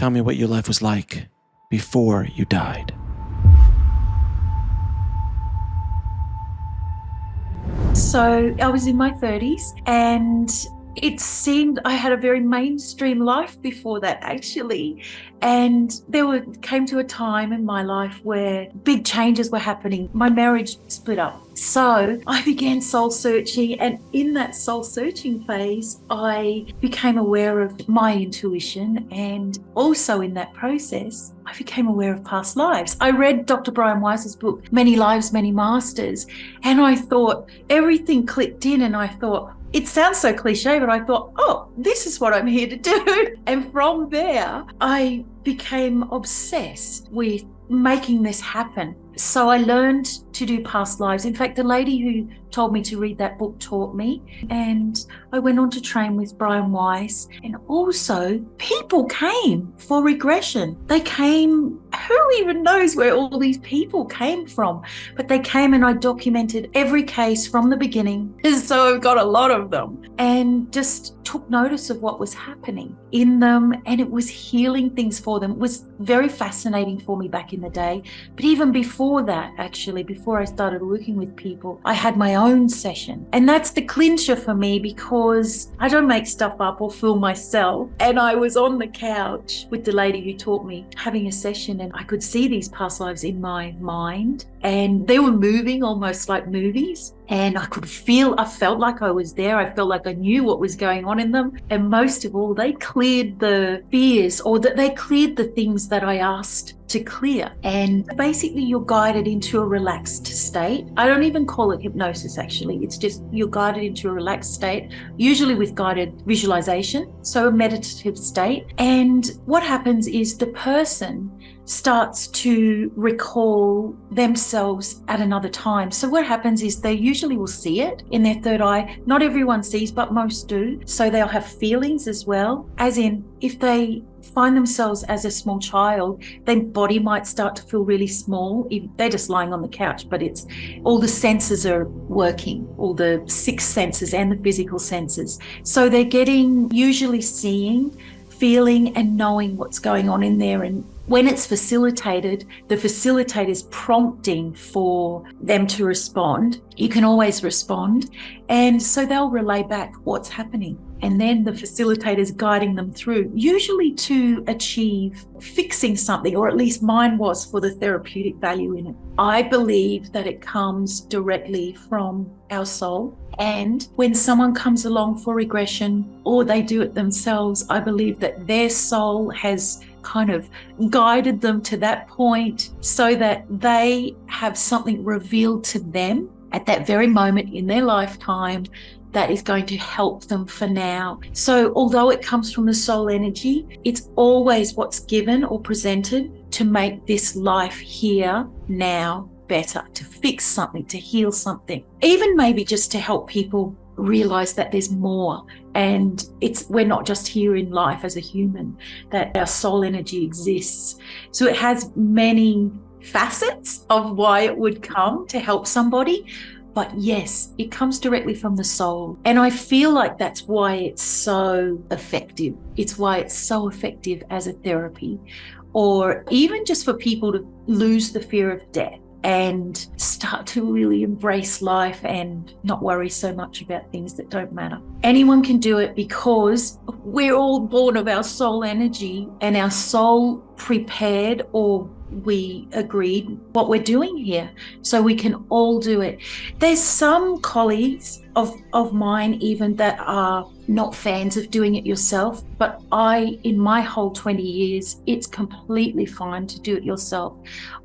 Tell me what your life was like before you died. So I was in my 30s, and it seemed I had a very mainstream life before that, actually. And came to a time in my life where big changes were happening. My marriage split up. So I began soul searching, and in that soul searching phase, I became aware of my intuition, and also in that process, I became aware of past lives. I read Dr. Brian Weiss's book, Many Lives, Many Masters, and I thought everything clicked in, and I thought, it sounds so cliche, but I thought, oh, this is what I'm here to do. And from there, I became obsessed with making this happen. So I learned to do past lives. In fact, the lady who told me to read that book taught me, and I went on to train with Brian Weiss. And also people came for regression. They came, who even knows where all these people came from, but they came, and I documented every case from the beginning. So I've got a lot of them, and just took notice of what was happening in them, and it was healing things for them. It was very fascinating for me back in the day. But even before that, actually, before I started working with people, I had my own session. And that's the clincher for me, because I don't make stuff up or fool myself. And I was on the couch with the lady who taught me, having a session, and I could see these past lives in my mind, and they were moving almost like movies. And I felt like I was there. I felt like I knew what was going on in them. And most of all, they cleared the fears, or that they cleared the things that I asked to clear. And basically you're guided into a relaxed state. I don't even call it hypnosis, actually. It's just you're guided into a relaxed state, usually with guided visualization, so a meditative state. And what happens is the person starts to recall themselves at another time. So what happens is they usually will see it in their third eye. Not everyone sees, but most do. So they'll have feelings as well, as in if they find themselves as a small child, their body might start to feel really small. They're just lying on the couch, but it's all the senses are working, all the six senses and the physical senses. So they're usually seeing, feeling and knowing what's going on in there. And when it's facilitated, the facilitator's prompting for them to respond. You can always respond. And so they'll relay back what's happening. And then the facilitator's guiding them through, usually to achieve fixing something, or at least mine was for the therapeutic value in it. I believe that it comes directly from our soul. And when someone comes along for regression, or they do it themselves, I believe that their soul has kind of guided them to that point so that they have something revealed to them at that very moment in their lifetime that is going to help them for now. So although it comes from the soul energy, it's always what's given or presented to make this life here now better, to fix something, to heal something, even maybe just to help people realize that there's more. And we're not just here in life as a human, that our soul energy exists. So it has many facets of why it would come to help somebody. But yes, it comes directly from the soul. And I feel like that's why it's so effective. It's why it's so effective as a therapy, or even just for people to lose the fear of death and start to really embrace life and not worry so much about things that don't matter. Anyone can do it, because we're all born of our soul energy, and our soul prepared, or we agreed what we're doing here, so we can all do it. There's some colleagues of mine even that are not fans of doing it yourself, but in my whole 20 years, it's completely fine to do it yourself.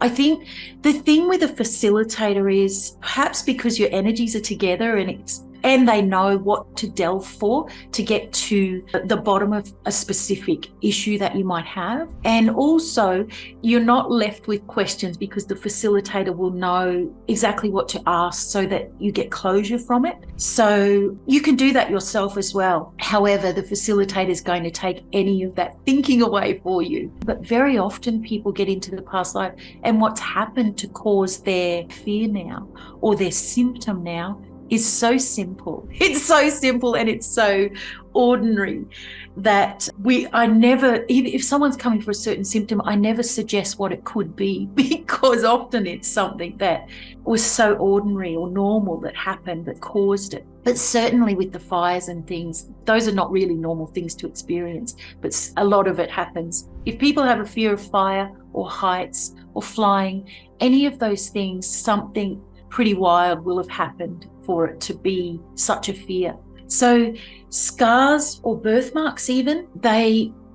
I think the thing with a facilitator is, perhaps because your energies are together and they know what to delve for to get to the bottom of a specific issue that you might have. And also, you're not left with questions, because the facilitator will know exactly what to ask so that you get closure from it. So you can do that yourself as well. However, the facilitator is going to take any of that thinking away for you. But very often people get into the past life and what's happened to cause their fear now, or their symptom now, is so simple. It's so simple, and it's so ordinary that I never, if someone's coming for a certain symptom, I never suggest what it could be, because often it's something that was so ordinary or normal that happened that caused it. But certainly with the fires and things, those are not really normal things to experience, but a lot of it happens. If people have a fear of fire or heights or flying, any of those things, something pretty wild will have happened for it to be such a fear. So scars or birthmarks even,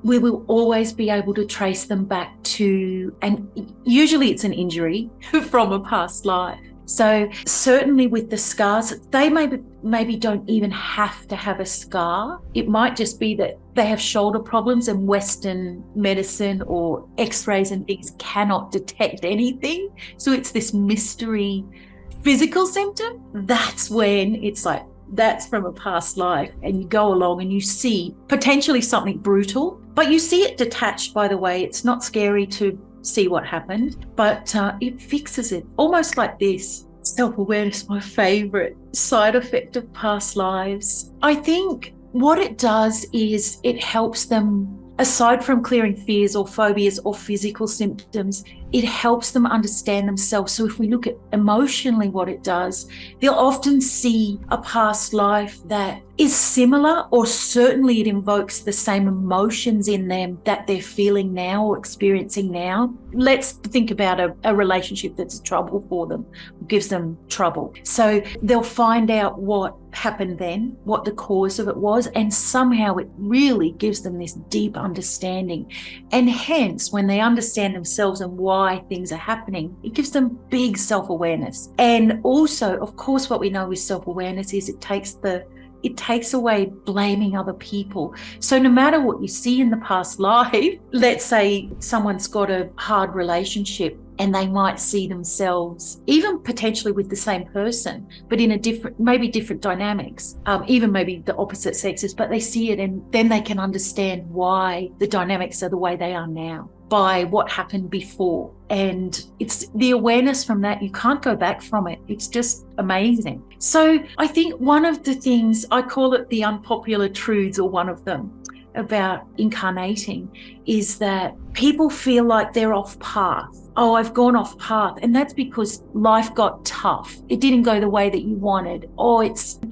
we will always be able to trace them back to, and usually it's an injury from a past life. So certainly with the scars, they maybe don't even have to have a scar. It might just be that they have shoulder problems and Western medicine or x-rays and things cannot detect anything. So it's this mystery physical symptom. That's when it's like, that's from a past life, and you go along and you see potentially something brutal, but you see it detached, by the way. It's not scary to see what happened, but it fixes it. Almost like this. Self-awareness, my favorite side effect of past lives. I think what it does is it helps them, aside from clearing fears or phobias or physical symptoms, it helps them understand themselves. So if we look at emotionally what it does, they'll often see a past life that is similar, or certainly it invokes the same emotions in them that they're feeling now or experiencing now. Let's think about a relationship that's trouble for them, gives them trouble. So they'll find out what happened then, what the cause of it was, and somehow it really gives them this deep understanding. And hence, when they understand themselves and why things are happening, it gives them big self-awareness. And also, of course, what we know with self-awareness is it takes away blaming other people. So no matter what you see in the past life, let's say someone's got a hard relationship and they might see themselves, even potentially with the same person, but in a different, maybe different dynamics, even maybe the opposite sexes, but they see it and then they can understand why the dynamics are the way they are now, by what happened before. And it's the awareness from that, you can't go back from it. It's just amazing. So I think one of the things, I call it the unpopular truths, or one of them, about incarnating, is that people feel like they're off path. Oh, I've gone off path. And that's because life got tough. It didn't go the way that you wanted.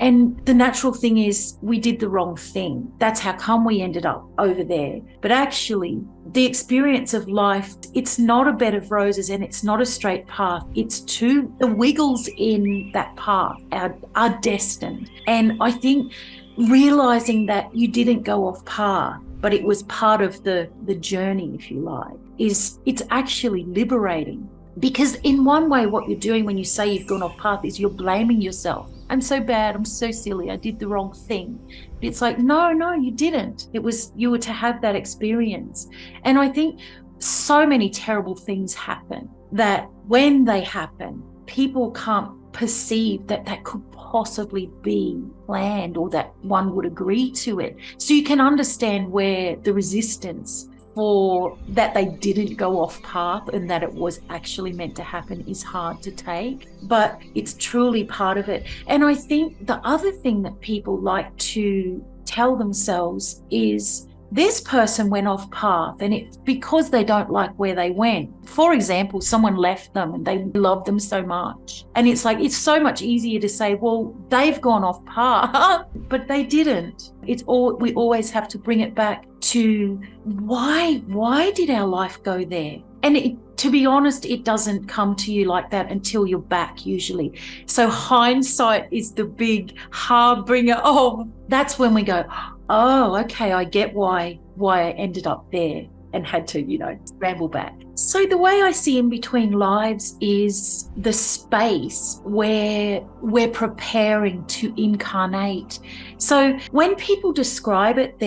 And the natural thing is we did the wrong thing. That's how come we ended up over there. But actually, the experience of life, it's not a bed of roses and it's not a straight path. It's the wiggles in that path are destined. And I think realizing that you didn't go off path, but it was part of the journey, if you like, it's actually liberating. Because in one way, what you're doing when you say you've gone off path is you're blaming yourself. I'm so bad, I'm so silly, I did the wrong thing. But it's like, no, you didn't. You were to have that experience. And I think so many terrible things happen that when they happen, people can't perceive that could possibly be planned or that one would agree to it. So you can understand where the resistance for that they didn't go off path and that it was actually meant to happen is hard to take, but it's truly part of it. And I think the other thing that people like to tell themselves is, this person went off path and it's because they don't like where they went. For example, someone left them and they loved them so much. And it's like, it's so much easier to say, well, they've gone off path, but they didn't. We always have to bring it back to why did our life go there? And to be honest, it doesn't come to you like that until you're back usually. So hindsight is the big harbinger of, that's when we go, oh, okay, I get why I ended up there and had to, scramble back. So the way I see in between lives is the space where we're preparing to incarnate. So when people describe it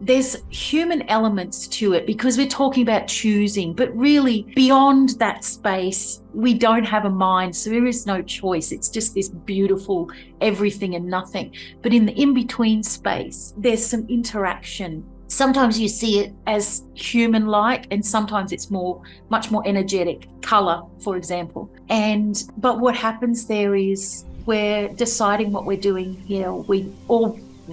there's human elements to it because we're talking about choosing, but really beyond that space, we don't have a mind. So there is no choice. It's just this beautiful everything and nothing. But in the in-between space, there's some interaction. Sometimes you see it as human-like, and sometimes it's much more energetic, color, for example. But what happens there is we're deciding what we're doing here.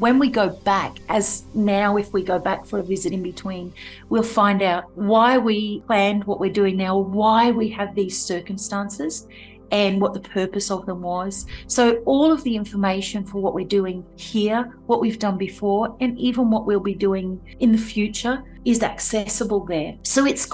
when we go back, as now if we go back for a visit in between, we'll find out why we planned what we're doing now, why we have these circumstances, and what the purpose of them was. So all of the information for what we're doing here, what we've done before, and even what we'll be doing in the future is accessible there. So it's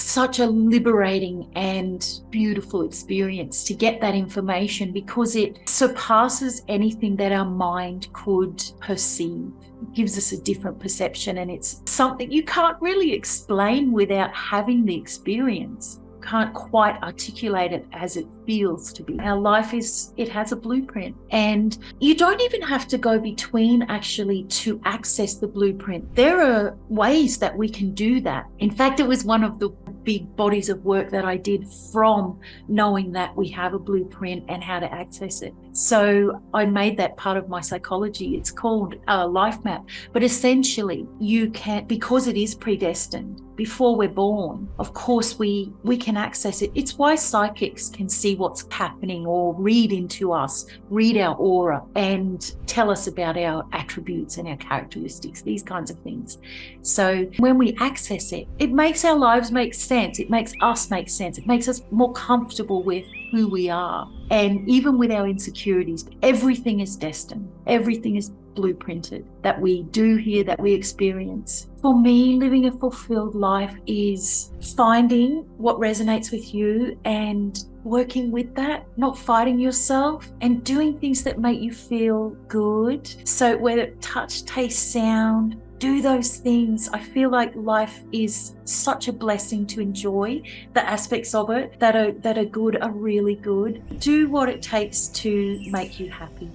such a liberating and beautiful experience to get that information, because it surpasses anything that our mind could perceive. It gives us a different perception, and it's something you can't really explain without having the experience. Can't quite articulate it as it feels to be. Our life it has a blueprint, and you don't even have to go between actually to access the blueprint. There are ways that we can do that. In fact, it was one of the big bodies of work that I did from knowing that we have a blueprint and how to access it. So I made that part of my psychology. It's called a life map, but essentially you can, because it is predestined before we're born, of course we can access it. It's why psychics can see what's happening or read into us, read our aura and tell us about our attributes and our characteristics, these kinds of things. So when we access it, it makes our lives make sense. It makes us make sense. It makes us more comfortable with who we are. And even with our insecurities, everything is destined. Everything is blueprinted that we do here, that we experience. For me, living a fulfilled life is finding what resonates with you and working with that, not fighting yourself, and doing things that make you feel good. So whether touch, taste, sound, do those things. I feel like life is such a blessing to enjoy. The aspects of it that are good are really good. Do what it takes to make you happy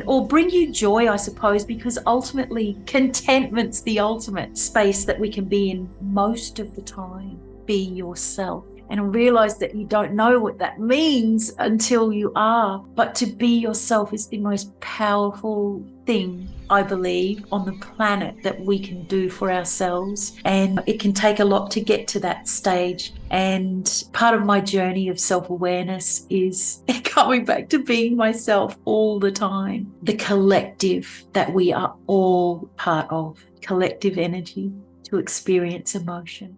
or bring you joy, I suppose, because ultimately contentment's the ultimate space that we can be in most of the time. Be yourself. And realize that you don't know what that means until you are. But to be yourself is the most powerful thing, I believe, on the planet that we can do for ourselves. And it can take a lot to get to that stage. And part of my journey of self-awareness is coming back to being myself all the time. The collective that we are all part of, collective energy to experience emotion.